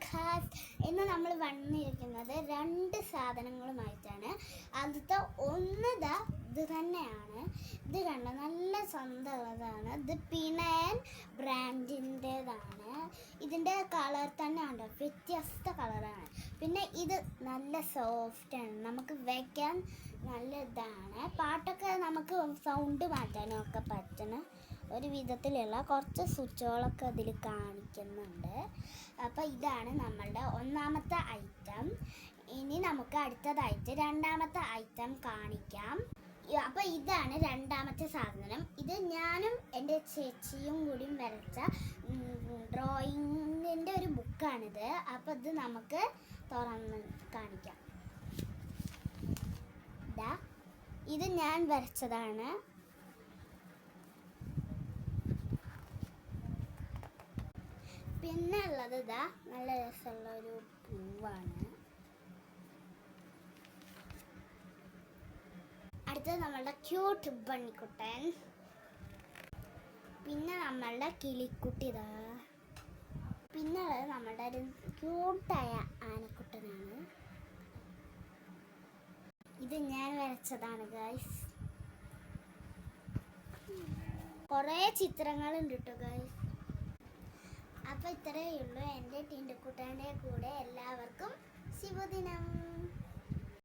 Guys, ഇന്ന് നമ്മൾ വന്നിരിക്കുന്നത് രണ്ട് സാധനങ്ങളുമായിട്ടാണ്. ആദ്യത്തെ ഇത് തന്നെയാണ്. ഇത് കണ്ട നല്ല സ്വന്തമുള്ളതാണ്. ഇത് പിണയൻ ബ്രാൻഡിൻ്റെതാണ്. ഇതിൻ്റെ കളർ തന്നെ ഉണ്ട്, വ്യത്യസ്ത കളറാണ്. പിന്നെ ഇത് നല്ല സോഫ്റ്റാണ്, നമുക്ക് വയ്ക്കാൻ നല്ല ഇതാണ്. പാട്ടൊക്കെ നമുക്ക് സൗണ്ട് മാറ്റാനും ഒക്കെ പറ്റുന്ന ഒരു വിധത്തിലുള്ള കുറച്ച് സ്വിച്ചുകളൊക്കെ അതിൽ കാണിക്കുന്നുണ്ട്. അപ്പോൾ ഇതാണ് നമ്മളുടെ ഒന്നാമത്തെ ഐറ്റം. ഇനി നമുക്ക് അടുത്തതായിട്ട് രണ്ടാമത്തെ ഐറ്റം കാണിക്കാം. അപ്പോൾ ഇതാണ് രണ്ടാമത്തെ സാധനം. ഇത് ഞാനും എൻ്റെ ചേച്ചിയും കൂടി വരച്ച ഡ്രോയിങ്ങിൻ്റെ ഒരു ബുക്കാണിത്. അപ്പോൾ ഇത് നമുക്ക് തുറന്ന് കാണിക്കാം. ഇത് ഞാൻ വരച്ചതാണ്. പിന്നെ ഉള്ളത് നല്ല രസമുള്ള ഒരു പൂവാണ്. അടുത്തത് നമ്മളുടെ ക്യൂട്ട് ബണ്ണിക്കുട്ടൻ. പിന്നെ നമ്മളുടെ കിളിക്കുട്ടി. പിന്നെ ഉള്ളത് നമ്മളുടെ ഒരു ക്യൂട്ടായ ആനക്കുട്ടനാണ്. ഇത് ഞാൻ വരച്ചതാണ് ഗൈസ്. കുറേ ചിത്രങ്ങളുണ്ട് കേട്ടോ ഗൈസ്. അപ്പോൾ ഇത്രയേ ഉള്ളൂ. എൻ്റെ ടിൻറ്റുക്കുട്ടൻ്റെ കൂടെ എല്ലാവർക്കും ശുഭദിനം.